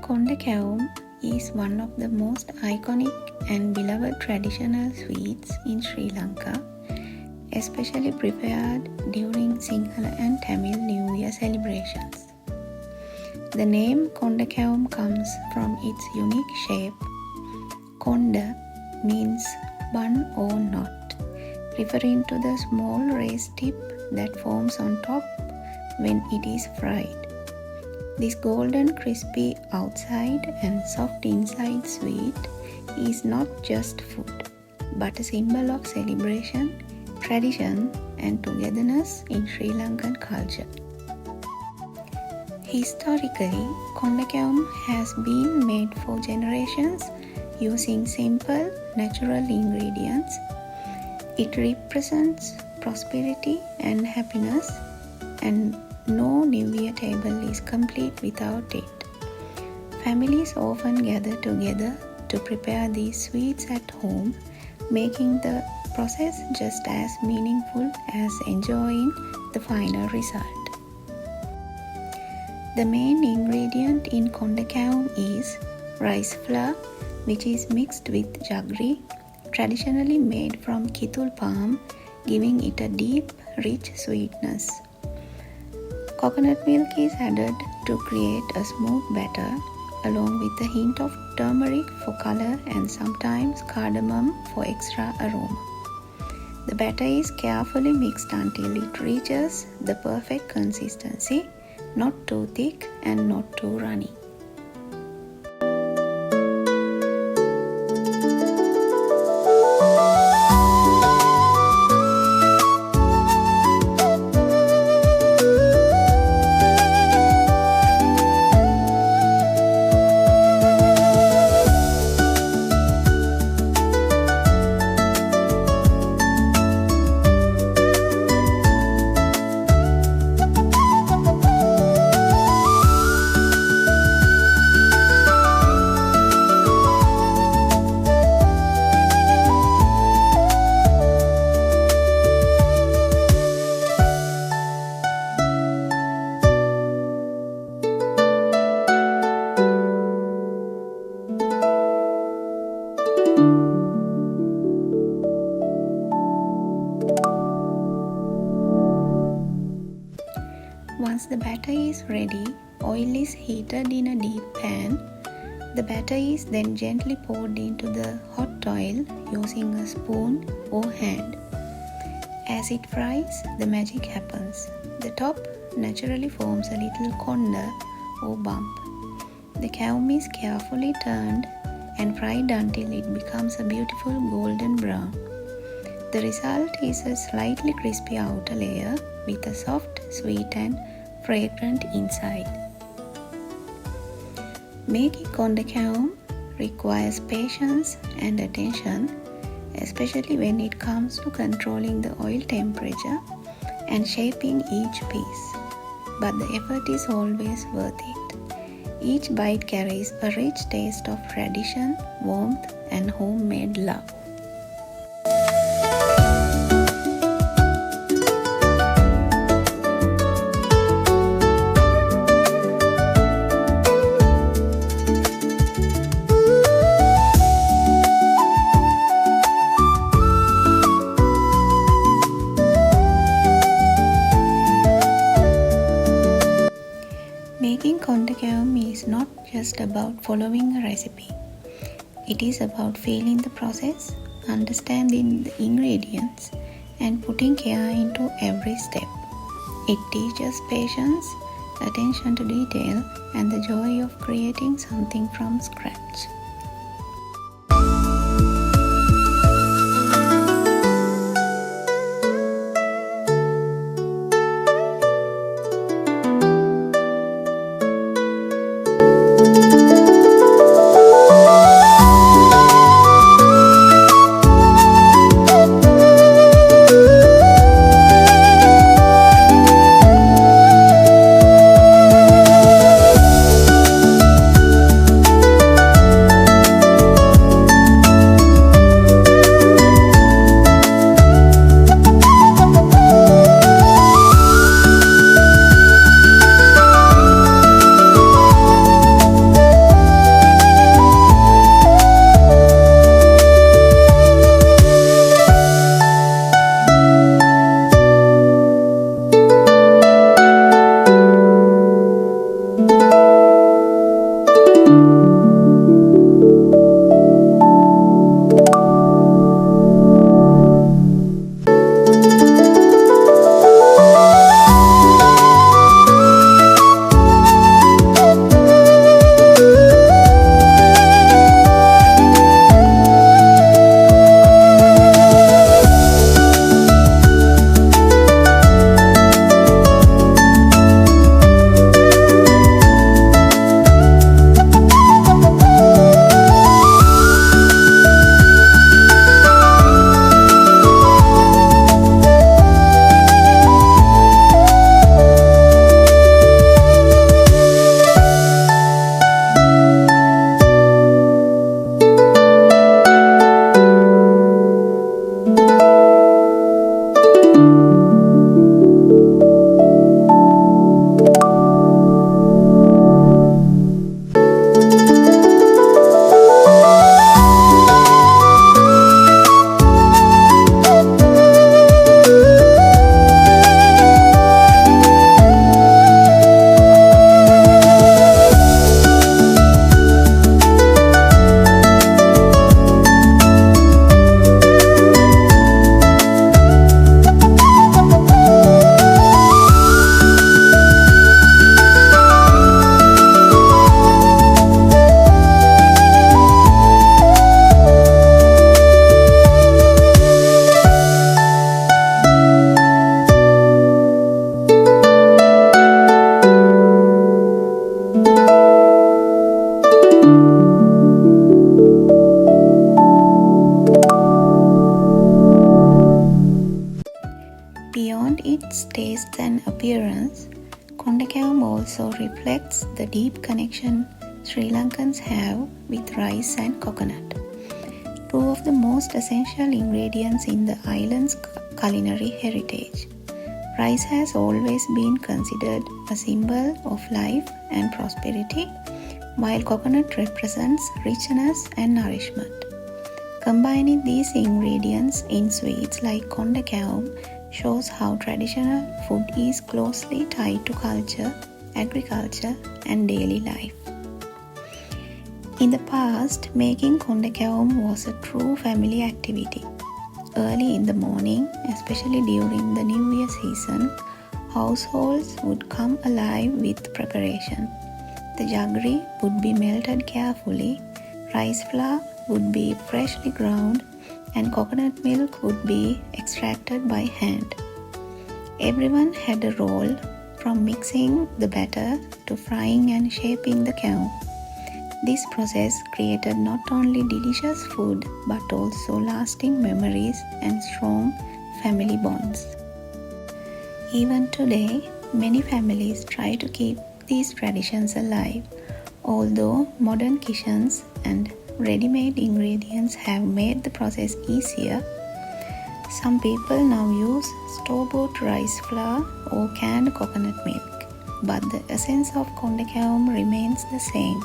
Konda Kewum is one of the most iconic and beloved traditional sweets in Sri Lanka, especially prepared during Sinhala and Tamil New Year celebrations. The name Konda Kewum comes from its unique shape. Konda means bun or knot, referring to the small raised tip that forms on top when it is fried. This golden crispy outside and soft inside sweet is not just food, but a symbol of celebration, tradition and togetherness in Sri Lankan culture. Historically, Konda Kewum has been made for generations using simple, natural ingredients. It represents prosperity and happiness, and no New Year table is complete without it. Families often gather together to prepare these sweets at home, making the process just as meaningful as enjoying the final result. The main ingredient in Konda Kewum is rice flour, which is mixed with jaggery, traditionally made from kithul palm, giving it a deep, rich sweetness. Coconut milk is added to create a smooth batter, along with a hint of turmeric for color and sometimes cardamom for extra aroma. The batter is carefully mixed until it reaches the perfect consistency, not too thick and not too runny. Once the batter is ready, oil is heated in a deep pan. The batter is then gently poured into the hot oil using a spoon or hand. As it fries, the magic happens. The top naturally forms a little konda or bump. The kewum is carefully turned and fried until it becomes a beautiful golden brown. The result is a slightly crispy outer layer with a soft, sweet and fragrant inside. Making Konda Kewum requires patience and attention, especially when it comes to controlling the oil temperature and shaping each piece. But the effort is always worth it. Each bite carries a rich taste of tradition, warmth and homemade love. Making Konda Kewum is not just about following a recipe. It is about feeling the process, understanding the ingredients, and putting care into every step. It teaches patience, attention to detail, and the joy of creating something from scratch. reflects the deep connection Sri Lankans have with rice and coconut, two of the most essential ingredients in the island's culinary heritage. Rice has always been considered a symbol of life and prosperity, while coconut represents richness and nourishment. Combining these ingredients in sweets like Konda Kewum shows how traditional food is closely tied to culture, agriculture, and daily life. In the past, making Konda Kewum was a true family activity. Early in the morning, especially during the New Year season, households would come alive with preparation. The jaggery would be melted carefully, rice flour would be freshly ground, and coconut milk would be extracted by hand. Everyone had a role, from mixing the batter to frying and shaping the kewum. This process created not only delicious food but also lasting memories and strong family bonds. Even today, many families try to keep these traditions alive. Although modern kitchens and ready-made ingredients have made the process easier, some people now use store-bought rice flour or canned coconut milk, but the essence of Konda Kewum remains the same.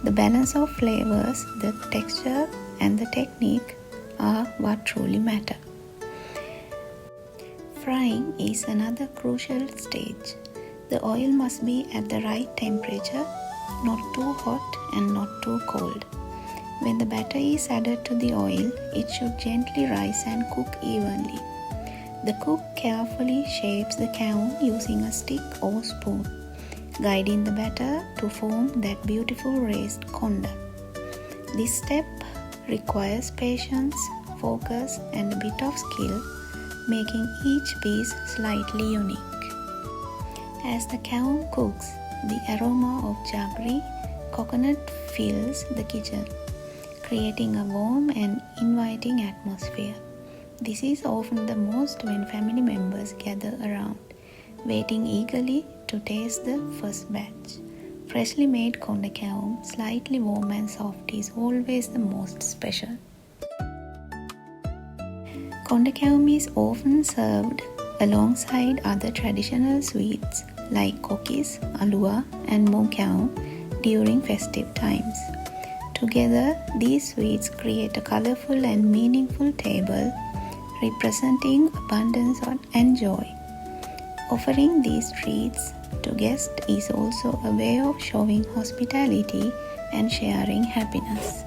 The balance of flavors, the texture, and the technique are what truly matter. Frying is another crucial stage. The oil must be at the right temperature, not too hot and not too cold. When the batter is added to the oil, it should gently rise and cook evenly. The cook carefully shapes the kewum using a stick or spoon, guiding the batter to form that beautiful raised konda. This step requires patience, focus, and a bit of skill, making each piece slightly unique. As the kewum cooks, the aroma of jaggery coconut fills the kitchen, creating a warm and inviting atmosphere. This is often the most when family members gather around, waiting eagerly to taste the first batch. Freshly made Konda Kewum, slightly warm and soft, is always the most special. Konda Kewum is often served alongside other traditional sweets like kokis, alua, and mo kewum during festive times. Together, these sweets create a colorful and meaningful table representing abundance and joy. Offering these treats to guests is also a way of showing hospitality and sharing happiness.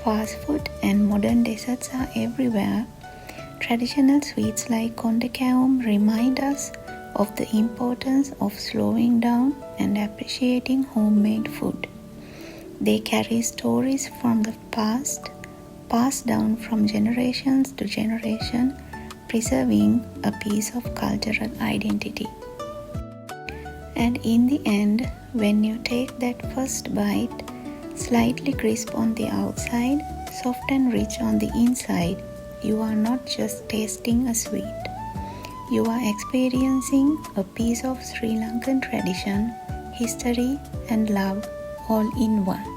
fast food and modern desserts are everywhere, traditional sweets like Konda Kewum remind us of the importance of slowing down and appreciating homemade food. They carry stories from the past, passed down from generations to generation, preserving a piece of cultural identity. And in the end, when you take that first bite, slightly crisp on the outside, soft and rich on the inside, you are not just tasting a sweet. You are experiencing a piece of Sri Lankan tradition, history and love all in one.